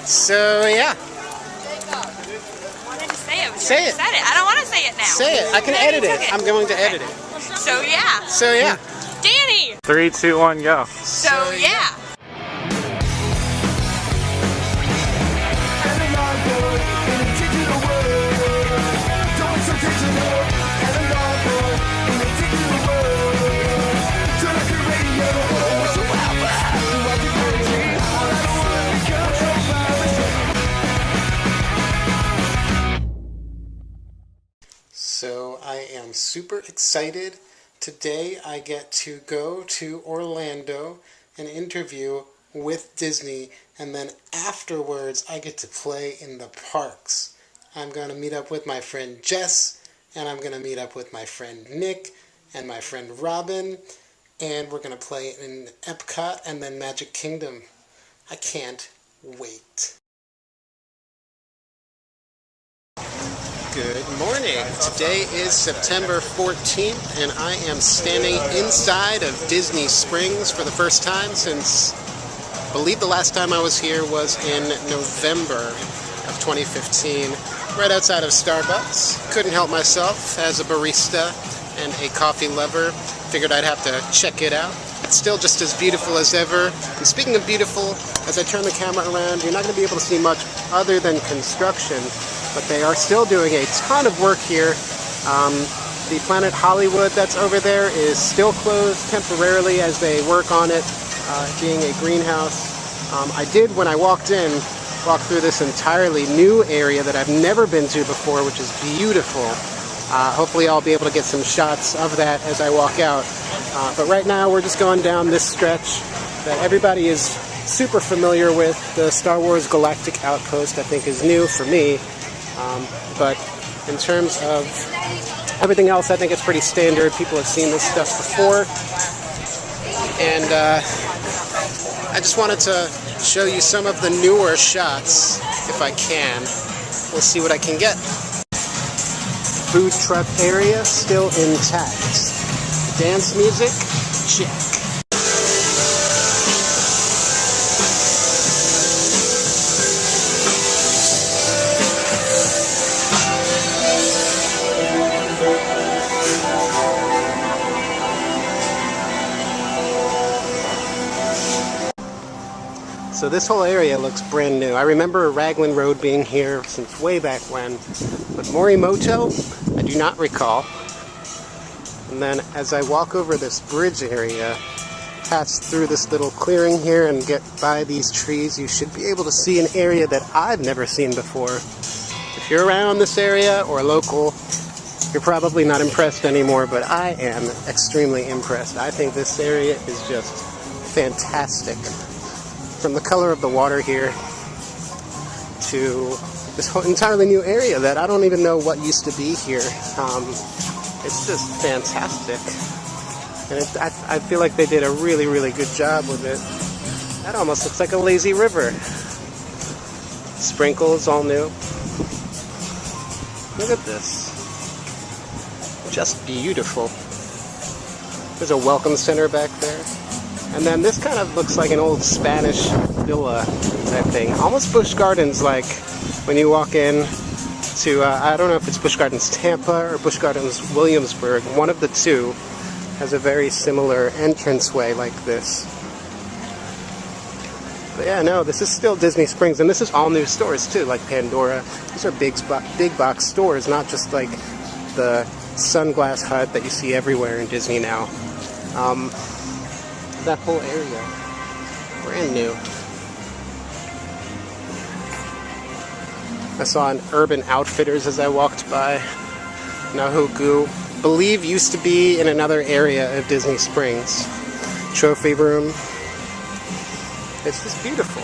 So yeah. Why did you say it? Say it. Said it. I don't want to say it now. Say it. I can edit it. I'm going to edit it. So yeah. So yeah. Danny. 3, 2, 1, go. So yeah. So I am super excited. Today I get to go to Orlando and interview with Disney, and then afterwards I get to play in the parks. I'm going to meet up with my friend Jess, and I'm going to meet up with my friend Nick and my friend Robin, and we're going to play in Epcot and then Magic Kingdom. I can't wait. Good morning. Today is September 14th, and I am standing inside of Disney Springs for the first time since, I believe the last time I was here was in November of 2015, right outside of Starbucks. Couldn't help myself as a barista and a coffee lover. Figured I'd have to check it out. It's still just as beautiful as ever. And speaking of beautiful, as I turn the camera around, you're not going to be able to see much other than construction. But they are still doing a ton of work here. The Planet Hollywood that's over there is still closed temporarily as they work on it, being a greenhouse. I did, when I walked in, walk through this entirely new area that I've never been to before, which is beautiful. Hopefully I'll be able to get some shots of that as I walk out. But right now we're just going down this stretch that everybody is super familiar with. The Star Wars Galactic Outpost, I think, is new for me. But in terms of everything else, I think it's pretty standard. People have seen this stuff before. And I just wanted to show you some of the newer shots, if I can. We'll see what I can get. Food truck area still intact. Dance music, check. So this whole area looks brand new. I remember Raglan Road being here since way back when, but Morimoto, I do not recall. And then as I walk over this bridge area, pass through this little clearing here and get by these trees, you should be able to see an area that I've never seen before. If you're around this area or local, you're probably not impressed anymore, but I am extremely impressed. I think this area is just fantastic. From the color of the water here to this whole entirely new area that I don't even know what used to be here. It's just fantastic. And I feel like they did a really, really good job with it. That almost looks like a lazy river. Sprinkles, all new. Look at this. Just beautiful. There's a welcome center back there. And then this kind of looks like an old Spanish villa type thing. Almost Busch Gardens, like when you walk in to, I don't know if it's Busch Gardens Tampa or Busch Gardens Williamsburg. One of the two has a very similar entranceway like this. But yeah, no, this is still Disney Springs, and this is all new stores too, like Pandora. These are big box stores, not just like the Sunglass Hut that you see everywhere in Disney now. That whole area, brand new. I saw an Urban Outfitters as I walked by. Nahoku, believe used to be in another area of Disney Springs. Trophy room. It's just beautiful.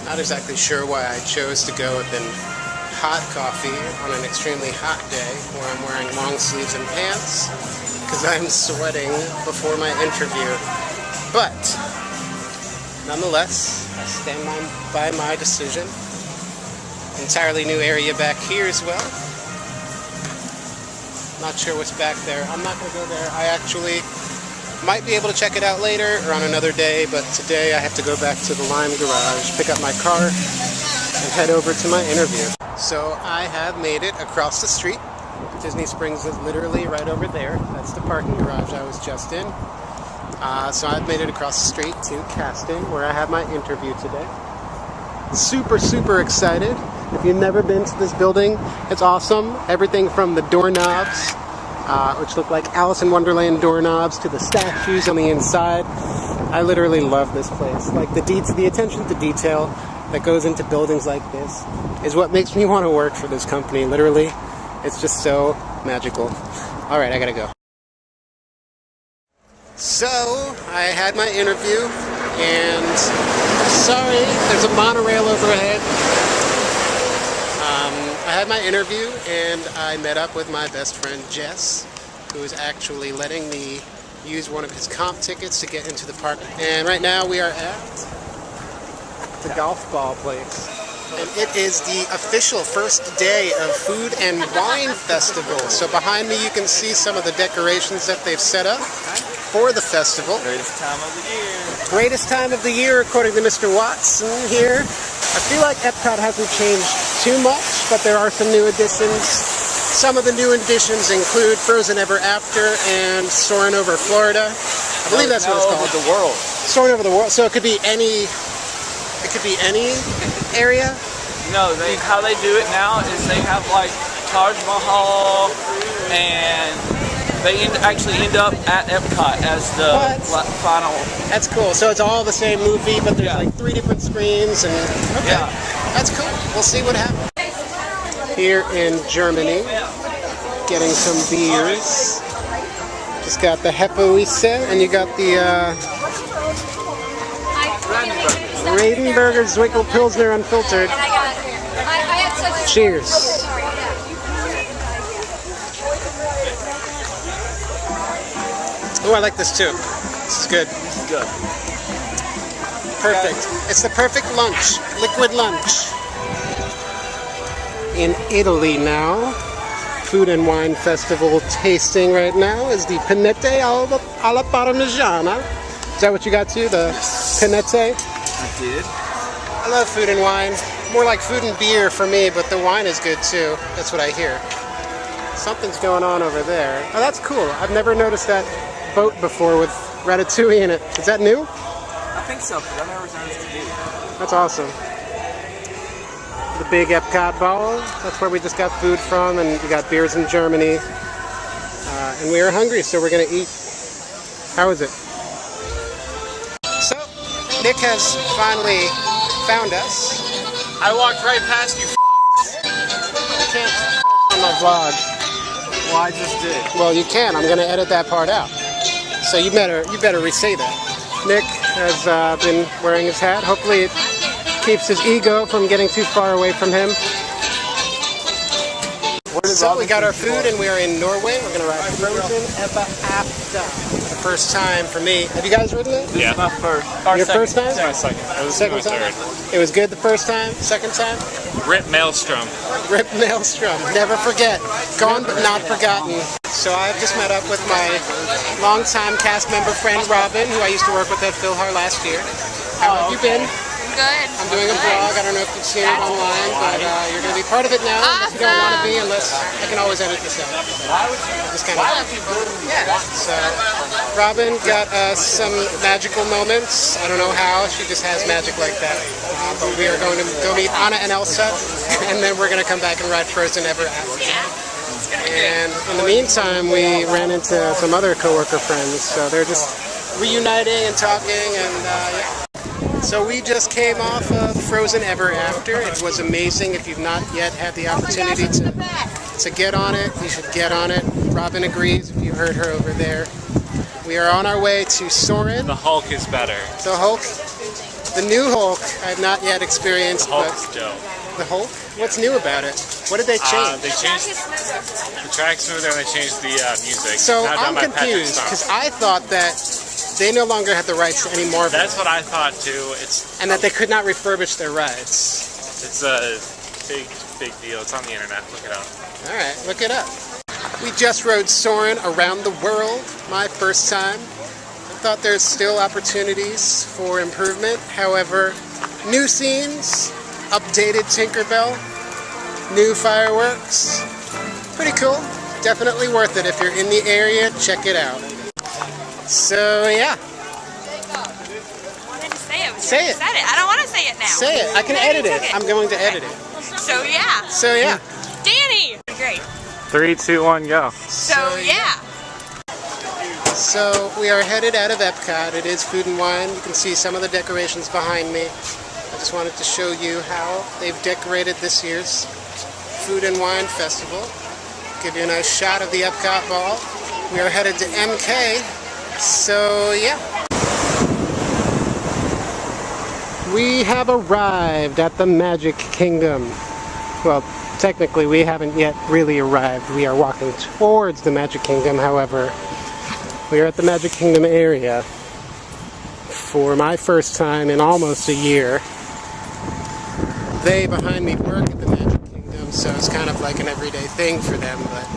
Not exactly sure why I chose to go with an hot coffee on an extremely hot day where I'm wearing long sleeves and pants, because I'm sweating before my interview. But nonetheless, I stand by my decision. Entirely new area back here as well. Not sure what's back there. I'm not going to go there. I actually Might be able to check it out later or on another day, but today I have to go back to the Lime Garage, pick up my car, and head over to my interview. So I have made it across the street. Disney Springs is literally right over there. That's the parking garage I was just in. So I've made it across the street to casting, where I have my interview today. Super, super excited. If you've never been to this building, it's awesome. Everything from the doorknobs, which look like Alice in Wonderland doorknobs, to the statues on the inside. I literally love this place. Like the attention to detail that goes into buildings like this is what makes me want to work for this company. Literally, it's just so magical. All right, I gotta go. So I had my interview, and sorry, there's a monorail overhead. I had my interview, and I met up with my best friend Jess, who is actually letting me use one of his comp tickets to get into the park. And right now we are at the golf ball place. And it is the official first day of Food and Wine Festival. So behind me you can see some of the decorations that they've set up for the festival. Greatest time of the year. Greatest time of the year, according to Mr. Watson here. I feel like Epcot hasn't changed too much, but there are some new additions. Some of the new additions include Frozen Ever After and Soarin' Over Florida. I believe that's what it's called. Over the world. Soarin' Over the World. So it could be any. It could be any area. No, how they do it now is they have like Taj Mahal, and they actually end up at Epcot as the final. That's cool. So it's all the same movie, but there's like 3 different screens, and okay, that's cool. We'll see what happens. Here in Germany, getting some beers. Just got the Hefeweizen, and you got the Radenberger Zwickel Pilsner Unfiltered. Cheers. Oh, I like this too. This is good. This is good. Perfect. It's the perfect lunch. Liquid lunch. In Italy now. Food and Wine Festival tasting right now is the Panette alla Parmigiana. Is that what you got too? The Panette? I did. I love food and wine. More like food and beer for me, but the wine is good too. That's what I hear. Something's going on over there. Oh, that's cool. I've never noticed that boat before with ratatouille in it. Is that new? I think so, because I've never noticed it either. That's awesome. The big Epcot ball. That's where we just got food from, and we got beers in Germany. And we are hungry, so we're going to eat. How is it? So, Nick has finally found us. I walked right past you. I can't on my vlog. Well, I just did. Well, you can. I'm going to edit that part out. So you better re-say that. Nick has been wearing his hat. Hopefully it keeps his ego from getting too far away from him. So we got our food and we are in Norway. We're going to ride Frozen Ever After. The first time for me. Have you guys ridden it? Yeah. My first. Your first time? My second. It was Second my time? third. It was good the first time? Second time? Rip Maelstrom. Rip Maelstrom. Never forget. Gone but not forgotten. So I've just met up with my longtime cast member friend Robin, who I used to work with at Philhar last year. How have you been? Good. I'm doing a vlog. I don't know if you've seen it online, but you're going to be part of it now. If you don't want to be, unless I can always edit this out. Just kind of, yeah. So Robin got some magical moments. I don't know how. She just has magic like that. But we are going to go meet Anna and Elsa, and then we're going to come back and ride Frozen Ever After. And in the meantime, we ran into some other coworker friends. So they're just reuniting and talking, and yeah. So we just came off of Frozen Ever After. It was amazing. If you've not yet had the opportunity to get on it, you should get on it. Robin agrees, if you heard her over there. We are on our way to Soarin'. The Hulk is better. The Hulk, the new Hulk, I have not yet experienced. The Hulk's dope. The Hulk? What's new about it? What did they change? They changed the track smoother and they changed the music. So Now done I'm by Patrick confused, Stump. because I thought that they no longer had the rights to any more of it. That's what I thought too. And that they could not refurbish their rides. It's a big deal. It's on the internet. Look it up. Alright, look it up. We just rode Soarin' around the world, my first time. thought there's still opportunities for improvement. However, new scenes, updated Tinkerbell, new fireworks, pretty cool. Definitely worth it. If you're in the area, check it out. So yeah. I wanted to say it. Say it. Said it. I don't want to say it now. Say it. I can edit it. I'm going to edit it. So yeah. So yeah. Danny. Great. 3, 2, 1, go. So yeah. So we are headed out of Epcot. It is Food and Wine. You can see some of the decorations behind me. I just wanted to show you how they've decorated this year's Food and Wine Festival. Give you a nice shot of the Epcot ball. We are headed to MK. So yeah. We have arrived at the Magic Kingdom. Well, technically we haven't yet really arrived. We are walking towards the Magic Kingdom, however. We are at the Magic Kingdom area for my first time in almost a year. They behind me work at the Magic Kingdom, so it's kind of like an everyday thing for them, but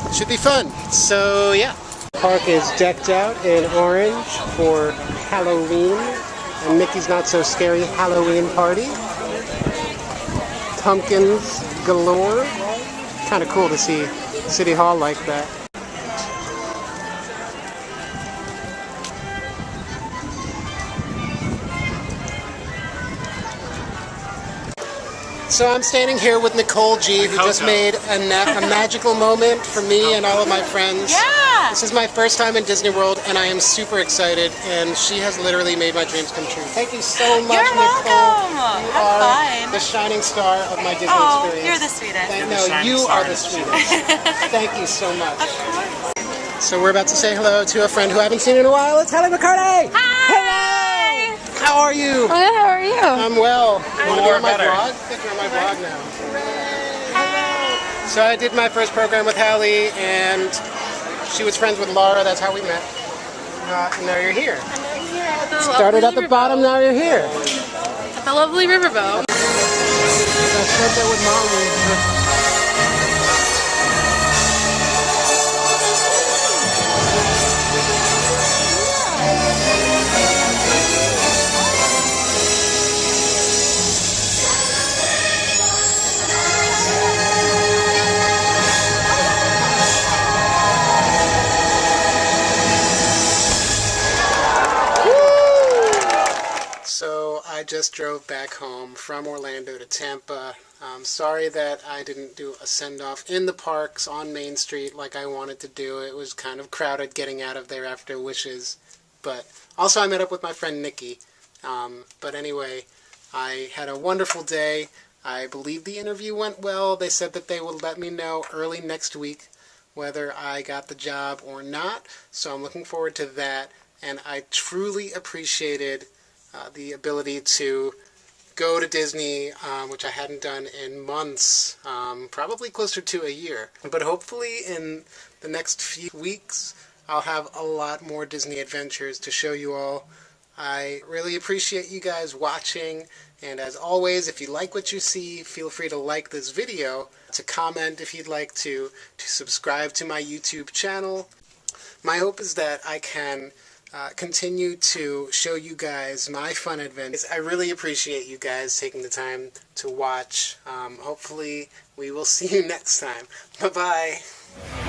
it should be fun. So yeah. The park is decked out in orange for Halloween and Mickey's Not So Scary Halloween Party. Pumpkins galore. Kind of cool to see City Hall like that. So I'm standing here with Nicole G, who just made a magical moment for me and all of my friends. Yeah. This is my first time in Disney World, and I am super excited, and she has literally made my dreams come true. Thank you so much, You're Nicole. welcome. You Have are fun. the shining star of my Disney Oh, experience. you're the sweetest. No, you are the sweetest. Thank you so much. So we're about to say hello to a friend who I haven't seen in a while. It's Hallie McCarty. Hi. Hello. How are you? Good, how are you? I'm well. Want to be on my vlog? I think you're on my vlog now. Hello. So I did my first program with Hallie, and she was friends with Laura. That's how we met. And now you're here. Started at the bottom, now you're here. At the lovely riverboat. I said that with Molly. So I just drove back home from Orlando to Tampa. Sorry that I didn't do a send-off in the parks on Main Street like I wanted to do. It was kind of crowded getting out of there after Wishes. But also I met up with my friend Nikki. But anyway, I had a wonderful day. I believe the interview went well. They said that they would let me know early next week whether I got the job or not. So I'm looking forward to that. And I truly appreciated the ability to go to Disney, which I hadn't done in months, probably closer to a year. But hopefully in the next few weeks, I'll have a lot more Disney adventures to show you all. I really appreciate you guys watching, and as always, if you like what you see, feel free to like this video, to comment if you'd like to subscribe to my YouTube channel. My hope is that I can continue to show you guys my fun adventures. I really appreciate you guys taking the time to watch. Hopefully we will see you next time. Bye-bye.